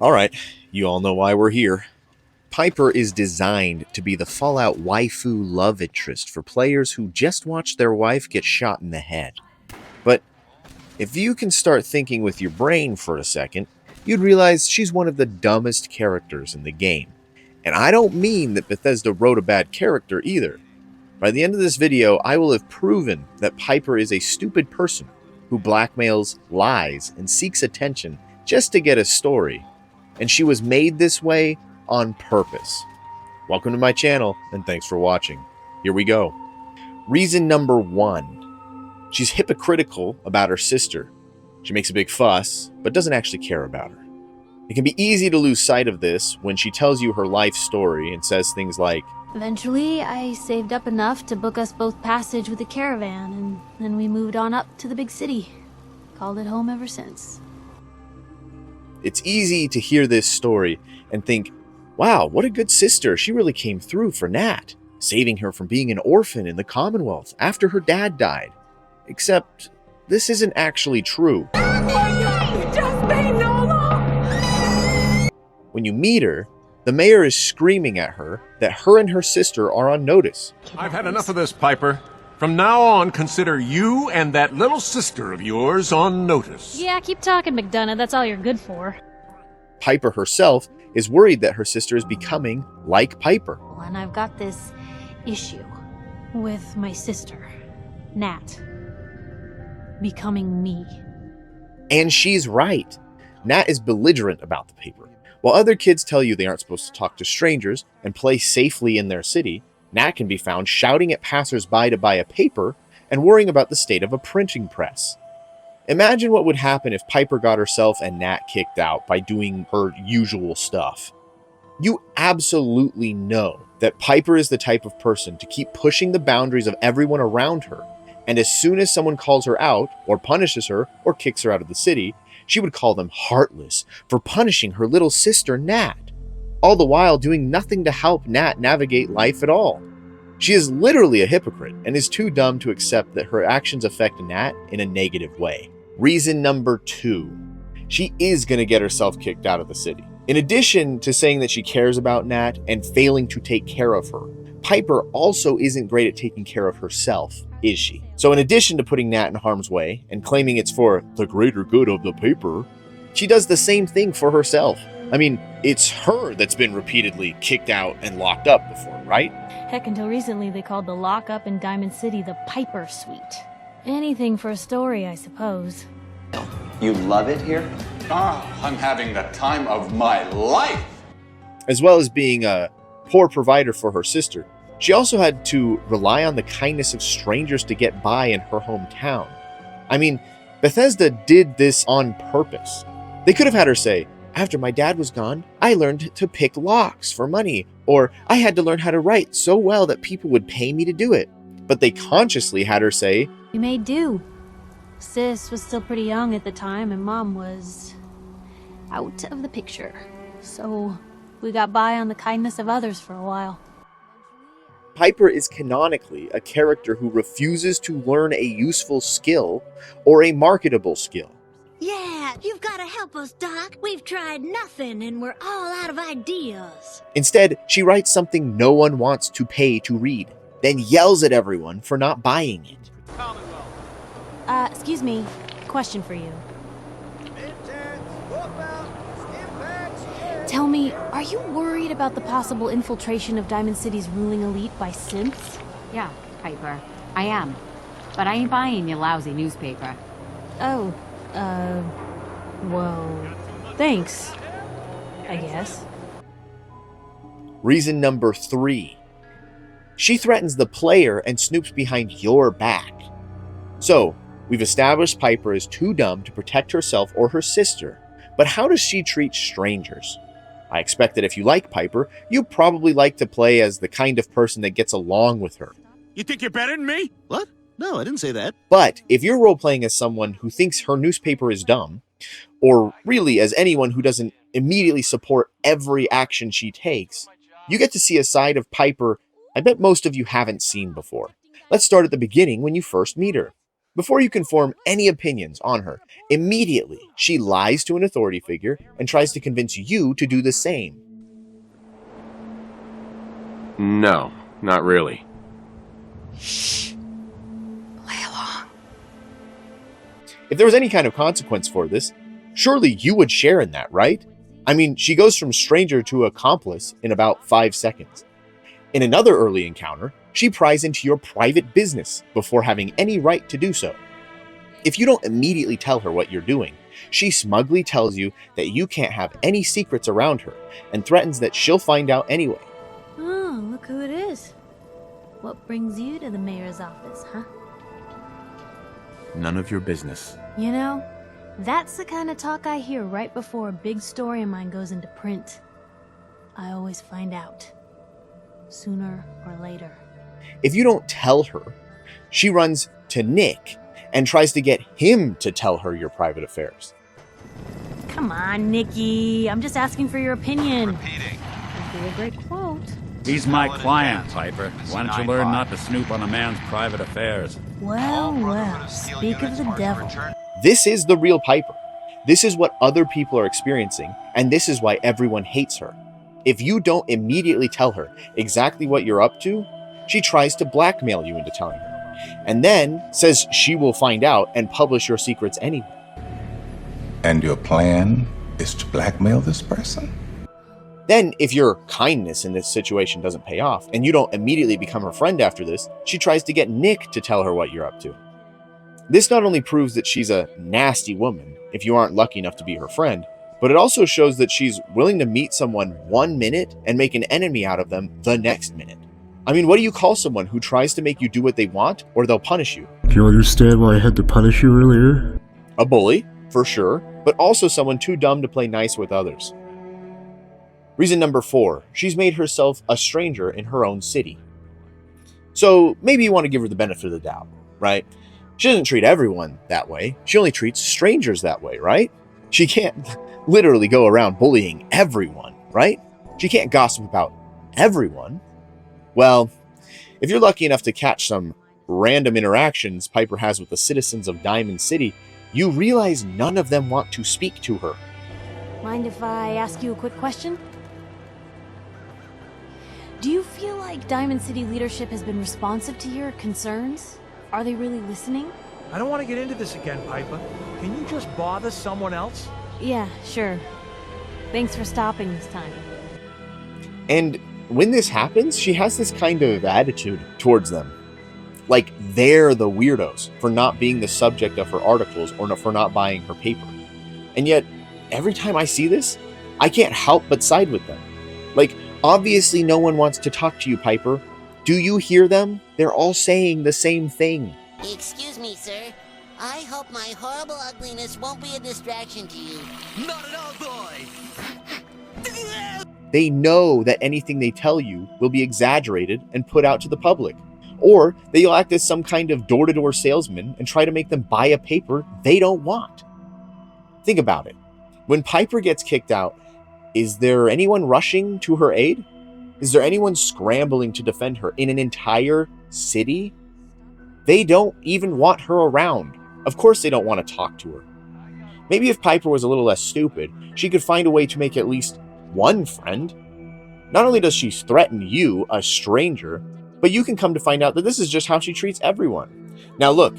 Alright, you all know why we're here. Piper is designed to be the Fallout waifu love interest for players who just watched their wife get shot in the head. But if you can start thinking with your brain for a second, you'd realize she's one of the dumbest characters in the game. And I don't mean that Bethesda wrote a bad character either. By the end of this video, I will have proven that Piper is a stupid person who blackmails, lies, and seeks attention just to get a story. And she was made this way on purpose. Welcome to my channel, and thanks for watching. Here we go. Reason number 1. She's hypocritical about her sister. She makes a big fuss, but doesn't actually care about her. It can be easy to lose sight of this when she tells you her life story and says things like, Eventually, I saved up enough to book us both passage with a caravan, and then we moved on up to the big city. Called it home ever since. It's easy to hear this story and think, wow, what a good sister. She really came through for Nat, saving her from being an orphan in the Commonwealth after her dad died. Except, this isn't actually true. When you meet her, the mayor is screaming at her that her and her sister are on notice. I've had enough of this, Piper. From now on, consider you and that little sister of yours on notice. Yeah, keep talking, McDonough. That's all you're good for. Piper herself is worried that her sister is becoming like Piper. Well, and I've got this issue with my sister, Nat, becoming me. And she's right. Nat is belligerent about the paper. While other kids tell you they aren't supposed to talk to strangers and play safely in their city, Nat can be found shouting at passersby to buy a paper and worrying about the state of a printing press. Imagine what would happen if Piper got herself and Nat kicked out by doing her usual stuff. You absolutely know that Piper is the type of person to keep pushing the boundaries of everyone around her, and as soon as someone calls her out, or punishes her, or kicks her out of the city, she would call them heartless for punishing her little sister Nat, all the while doing nothing to help Nat navigate life at all. She is literally a hypocrite and is too dumb to accept that her actions affect Nat in a negative way. Reason number 2. She is going to get herself kicked out of the city. In addition to saying that she cares about Nat and failing to take care of her, Piper also isn't great at taking care of herself, is she? So in addition to putting Nat in harm's way and claiming it's for the greater good of the paper, she does the same thing for herself. I mean, it's her that's been repeatedly kicked out and locked up before, right? Heck, until recently they called the lockup in Diamond City the Piper Suite. Anything for a story, I suppose. You love it here? I'm having the time of my life. As well as being a poor provider for her sister, she also had to rely on the kindness of strangers to get by in her hometown. I mean, Bethesda did this on purpose. They could have had her say, after my dad was gone, I learned to pick locks for money, or I had to learn how to write so well that people would pay me to do it. But they consciously had her say, We made do. Sis was still pretty young at the time, and Mom was out of the picture. So we got by on the kindness of others for a while. Piper is canonically a character who refuses to learn a useful skill or a marketable skill. Yeah, you've got to help us, Doc. We've tried nothing and we're all out of ideas. Instead, she writes something no one wants to pay to read, then yells at everyone for not buying it. Excuse me. Question for you. Tell me, are you worried about the possible infiltration of Diamond City's ruling elite by synths? Yeah, Piper, I am. But I ain't buying your lousy newspaper. Oh, well, thanks, I guess. Reason number 3. She threatens the player and snoops behind your back. So, we've established Piper is too dumb to protect herself or her sister, but how does she treat strangers? I expect that if you like Piper, you probably like to play as the kind of person that gets along with her. You think you're better than me? What? No, I didn't say that. But if you're role-playing as someone who thinks her newspaper is dumb, or really as anyone who doesn't immediately support every action she takes, you get to see a side of Piper I bet most of you haven't seen before. Let's start at the beginning when you first meet her. Before you can form any opinions on her, immediately she lies to an authority figure and tries to convince you to do the same. No, not really. Play along. If there was any kind of consequence for this, surely you would share in that, right? I mean, she goes from stranger to accomplice in about 5 seconds. In another early encounter, she pries into your private business before having any right to do so. If you don't immediately tell her what you're doing, she smugly tells you that you can't have any secrets around her and threatens that she'll find out anyway. Oh, look who it is. What brings you to the mayor's office, huh? None of your business. You know, that's the kind of talk I hear right before a big story of mine goes into print. I always find out. Sooner or later. If you don't tell her, she runs to Nick and tries to get him to tell her your private affairs. Come on, Nikki. I'm just asking for your opinion. Repeating. That'd be a great quote. He's my client, Piper. Why don't you learn not to snoop on a man's private affairs? Well, speak of the devil. This is the real Piper. This is what other people are experiencing, and this is why everyone hates her. If you don't immediately tell her exactly what you're up to, she tries to blackmail you into telling her, and then says she will find out and publish your secrets anyway. And your plan is to blackmail this person? Then, if your kindness in this situation doesn't pay off, and you don't immediately become her friend after this, she tries to get Nick to tell her what you're up to. This not only proves that she's a nasty woman, if you aren't lucky enough to be her friend, but it also shows that she's willing to meet someone 1 minute and make an enemy out of them the next minute. I mean, what do you call someone who tries to make you do what they want, or they'll punish you? Do you understand why I had to punish you earlier? A bully, for sure, but also someone too dumb to play nice with others. Reason number 4, she's made herself a stranger in her own city. So maybe you want to give her the benefit of the doubt, right? She doesn't treat everyone that way. She only treats strangers that way, right? She can't literally go around bullying everyone, right? She can't gossip about everyone. Well, if you're lucky enough to catch some random interactions Piper has with the citizens of Diamond City, you realize none of them want to speak to her. Mind if I ask you a quick question? Do you feel like Diamond City leadership has been responsive to your concerns? Are they really listening? I don't want to get into this again, Piper. Can you just bother someone else? Yeah, sure. Thanks for stopping this time. And when this happens, she has this kind of attitude towards them. Like they're the weirdos for not being the subject of her articles or for not buying her paper. And yet, every time I see this, I can't help but side with them. Like, obviously no one wants to talk to you, Piper. Do you hear them? They're all saying the same thing. Excuse me, sir. I hope my horrible ugliness won't be a distraction to you. Not at all, boy! They know that anything they tell you will be exaggerated and put out to the public. Or they'll act as some kind of door-to-door salesman and try to make them buy a paper they don't want. Think about it. When Piper gets kicked out, is there anyone rushing to her aid? Is there anyone scrambling to defend her in an entire city? They don't even want her around. Of course they don't want to talk to her. Maybe if Piper was a little less stupid, she could find a way to make at least one friend. Not only does she threaten you, a stranger, but you can come to find out that this is just how she treats everyone. Now look,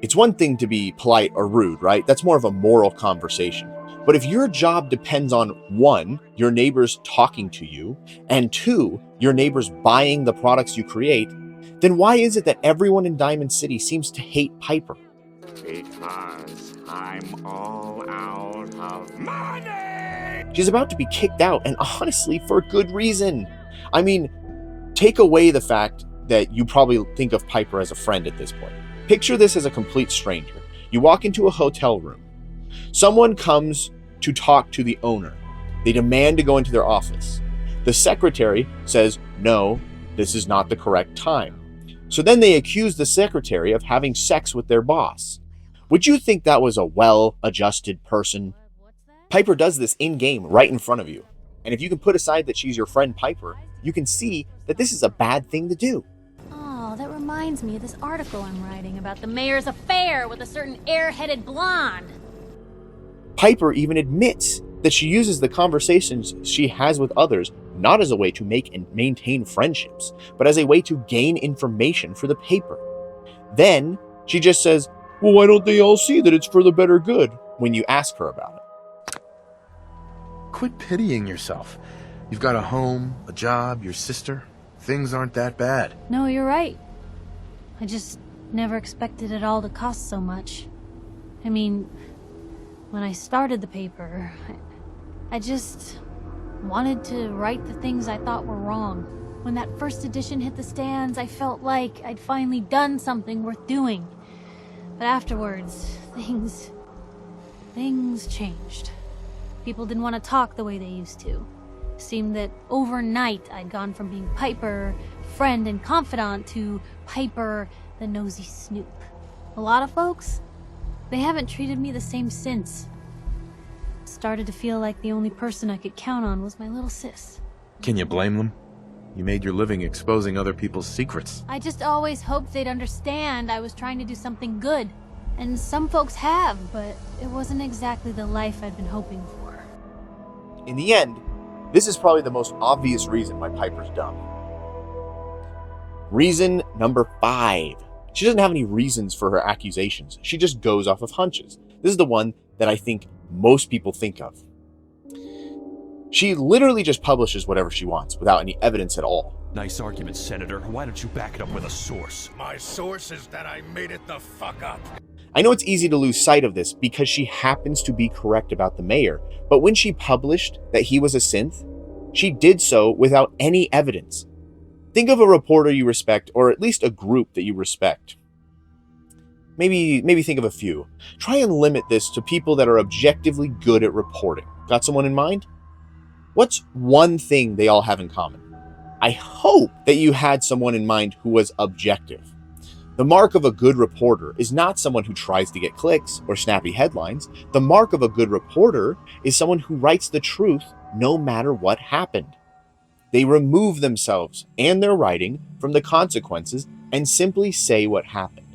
it's one thing to be polite or rude, right? That's more of a moral conversation. But if your job depends on 1, your neighbors talking to you, and 2, your neighbors buying the products you create, then why is it that everyone in Diamond City seems to hate Piper? Because I'm all out of money! She's about to be kicked out, and honestly, for good reason. I mean, take away the fact that you probably think of Piper as a friend at this point. Picture this as a complete stranger. You walk into a hotel room. Someone comes to talk to the owner. They demand to go into their office. The secretary says, no, this is not the correct time. So then they accuse the secretary of having sex with their boss. Would you think that was a well-adjusted person? Piper does this in-game right in front of you. And if you can put aside that she's your friend Piper, you can see that this is a bad thing to do. Oh, that reminds me of this article I'm writing about the mayor's affair with a certain airheaded blonde. Piper even admits that she uses the conversations she has with others not as a way to make and maintain friendships, but as a way to gain information for the paper. Then she just says, well, why don't they all see that it's for the better good when you ask her about it? Quit pitying yourself. You've got a home, a job, your sister. Things aren't that bad. No, you're right. I just never expected it all to cost so much. I mean, when I started the paper, I just wanted to right the things I thought were wrong. When that first edition hit the stands, I felt like I'd finally done something worth doing. But afterwards, things changed. People didn't want to talk the way they used to. It seemed that overnight I'd gone from being Piper, friend and confidant, to Piper, the nosy snoop. A lot of folks, they haven't treated me the same since. It started to feel like the only person I could count on was my little sis. Can you blame them? You made your living exposing other people's secrets. I just always hoped they'd understand I was trying to do something good. And some folks have, but it wasn't exactly the life I'd been hoping for. In the end, this is probably the most obvious reason why Piper's dumb. Reason number 5. She doesn't have any reasons for her accusations. She just goes off of hunches. This is the one that I think most people think of. She literally just publishes whatever she wants without any evidence at all. Nice argument, Senator. Why don't you back it up with a source? My source is that I made it the fuck up. I know it's easy to lose sight of this because she happens to be correct about the mayor, but when she published that he was a synth, she did so without any evidence. Think of a reporter you respect, or at least a group that you respect. Maybe think of a few. Try and limit this to people that are objectively good at reporting. Got someone in mind? What's one thing they all have in common? I hope that you had someone in mind who was objective. The mark of a good reporter is not someone who tries to get clicks or snappy headlines. The mark of a good reporter is someone who writes the truth no matter what happened. They remove themselves and their writing from the consequences and simply say what happened.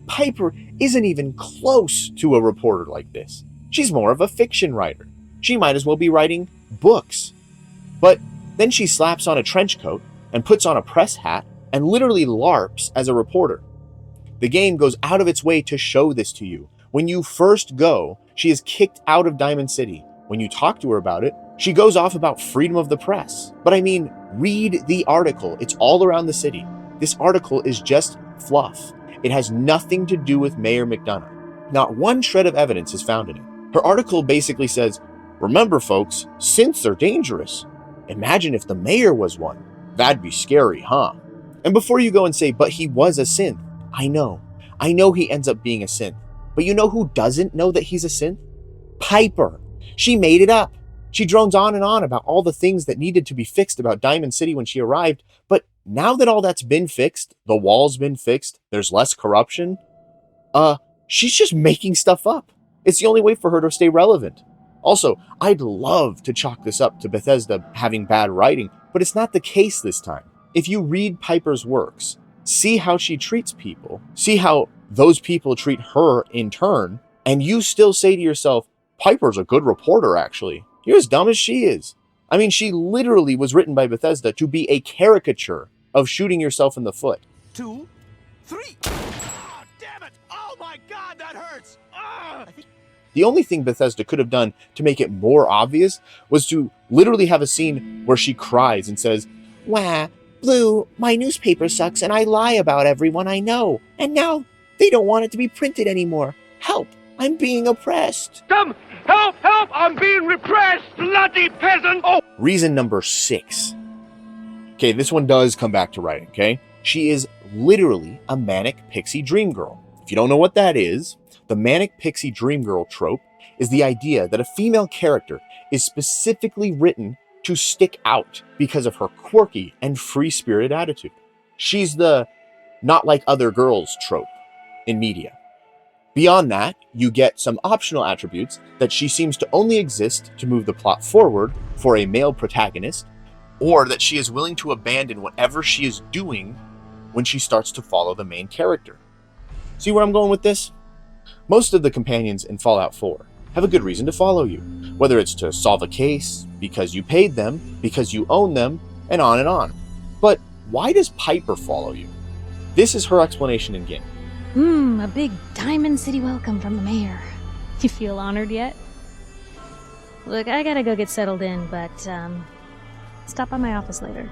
Piper isn't even close to a reporter like this. She's more of a fiction writer. She might as well be writing books. But then she slaps on a trench coat and puts on a press hat and literally LARPs as a reporter. The game goes out of its way to show this to you. When you first go, she is kicked out of Diamond City. When you talk to her about it, she goes off about freedom of the press. But I mean, read the article. It's all around the city. This article is just fluff. It has nothing to do with Mayor McDonough. Not one shred of evidence is found in it. Her article basically says, remember folks, synths are dangerous. Imagine if the mayor was one. That'd be scary, huh? And before you go and say, but he was a synth, I know he ends up being a synth. But you know who doesn't know that he's a synth? Piper. She made it up. She drones on and on about all the things that needed to be fixed about Diamond City when she arrived. But now that all that's been fixed, the wall's been fixed, there's less corruption, she's just making stuff up. It's the only way for her to stay relevant. Also, I'd love to chalk this up to Bethesda having bad writing, but it's not the case this time. If you read Piper's works, see how she treats people, see how those people treat her in turn, and you still say to yourself, Piper's a good reporter, actually. You're as dumb as she is. I mean, she literally was written by Bethesda to be a caricature of shooting yourself in the foot. 2, 3. Oh, damn it! Oh my God, that hurts! The only thing Bethesda could have done to make it more obvious was to literally have a scene where she cries and says, wah, Blue, my newspaper sucks and I lie about everyone I know. And now they don't want it to be printed anymore. Help, I'm being oppressed. Come, help, help, I'm being repressed, bloody peasant! Oh! Reason number 6. Okay, this one does come back to writing, okay? She is literally a manic pixie dream girl. If you don't know what that is, the manic pixie dream girl trope is the idea that a female character is specifically written to stick out because of her quirky and free-spirited attitude. She's the not like other girls trope in media. Beyond that, you get some optional attributes that she seems to only exist to move the plot forward for a male protagonist, or that she is willing to abandon whatever she is doing when she starts to follow the main character. See where I'm going with this? Most of the companions in Fallout 4 have a good reason to follow you, whether it's to solve a case, because you paid them, because you own them, and on and on. But why does Piper follow you? This is her explanation in game. A big Diamond City welcome from the mayor. You feel honored yet? Look, I gotta go get settled in, but, stop by my office later.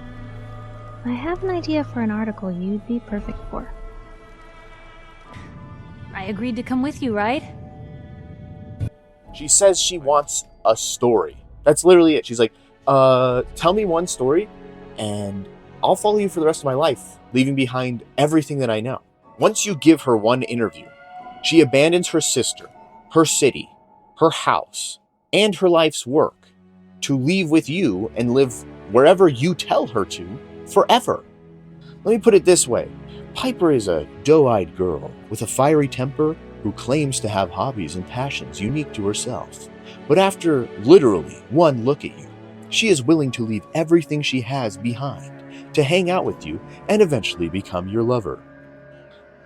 I have an idea for an article you'd be perfect for. I agreed to come with you, right? She says she wants a story. That's literally it. She's like, tell me one story, and I'll follow you for the rest of my life, leaving behind everything that I know. Once you give her one interview, she abandons her sister, her city, her house, and her life's work to leave with you and live wherever you tell her to forever. Let me put it this way. Piper is a doe-eyed girl with a fiery temper who claims to have hobbies and passions unique to herself. But after literally one look at you, she is willing to leave everything she has behind to hang out with you and eventually become your lover.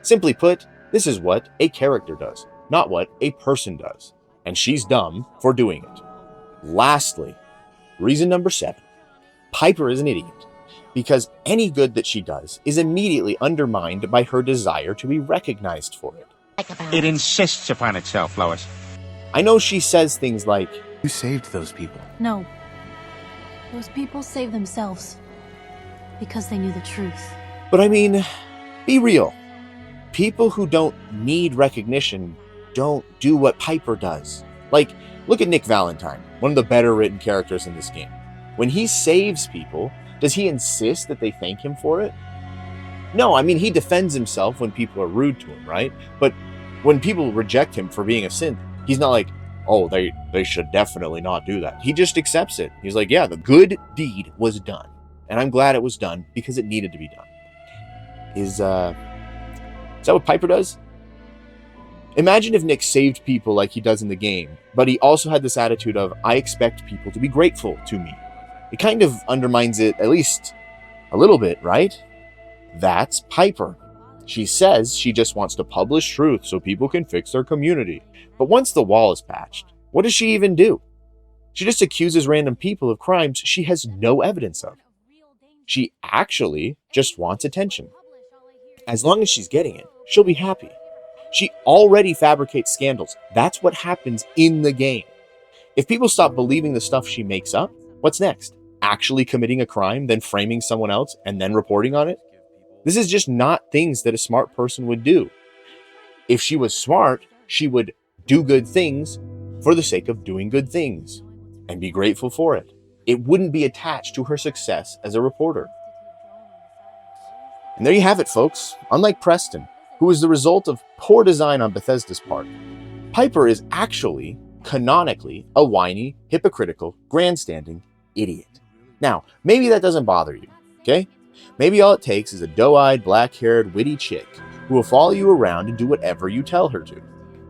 Simply put, this is what a character does, not what a person does. And she's dumb for doing it. Lastly, reason number 7. Piper is an idiot, because any good that she does is immediately undermined by her desire to be recognized for it. It insists upon itself, Lois. I know she says things like, "You saved those people." No. Those people saved themselves. Because they knew the truth. but I mean, be real. People who don't need recognition don't do what Piper does. Like, look at Nick Valentine, one of the better written characters in this game. When he saves people, does he insist that they thank him for it? No, I mean, he defends himself when people are rude to him, right? But when people reject him for being a synth, he's not like, oh, they should definitely not do that. He just accepts it. He's like, yeah, the good deed was done. And I'm glad it was done because it needed to be done. Is that what Piper does? Imagine if Nick saved people like he does in the game, but he also had this attitude of, I expect people to be grateful to me. It kind of undermines it, at least a little bit, right? That's Piper. She says she just wants to publish truth so people can fix their community. But once the wall is patched, what does she even do? She just accuses random people of crimes she has no evidence of. She actually just wants attention. As long as she's getting it, she'll be happy. She already fabricates scandals. That's what happens in the game. If people stop believing the stuff she makes up, what's next? Actually committing a crime, then framing someone else, and then reporting on it? This is just not things that a smart person would do. If she was smart, she would do good things for the sake of doing good things and be grateful for it. It wouldn't be attached to her success as a reporter. And there you have it, folks. Unlike Preston, who is the result of poor design on Bethesda's part, Piper is actually, canonically, a whiny, hypocritical, grandstanding idiot. Now, maybe that doesn't bother you, okay? Maybe all it takes is a doe-eyed, black-haired, witty chick who will follow you around and do whatever you tell her to.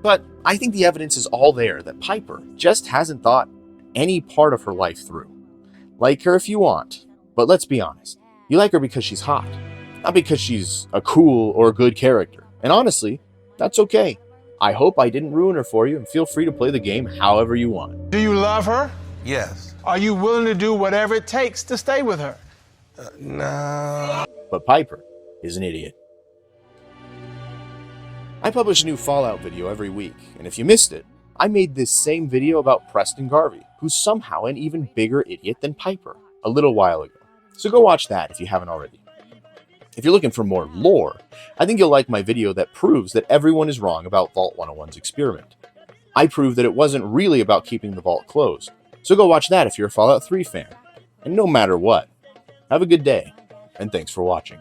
But I think the evidence is all there that Piper just hasn't thought any part of her life through. Like her if you want, but let's be honest. You like her because she's hot, not because she's a cool or good character. And honestly, that's okay. I hope I didn't ruin her for you, and feel free to play the game however you want. Do you love her? Yes. Are you willing to do whatever it takes to stay with her? No. But Piper is an idiot. I publish a new Fallout video every week, and if you missed it, I made this same video about Preston Garvey, who's somehow an even bigger idiot than Piper, a little while ago. So go watch that if you haven't already. If you're looking for more lore, I think you'll like my video that proves that everyone is wrong about Vault 101's experiment. I proved that it wasn't really about keeping the vault closed, so go watch that if you're a Fallout 3 fan. And no matter what, have a good day, and thanks for watching.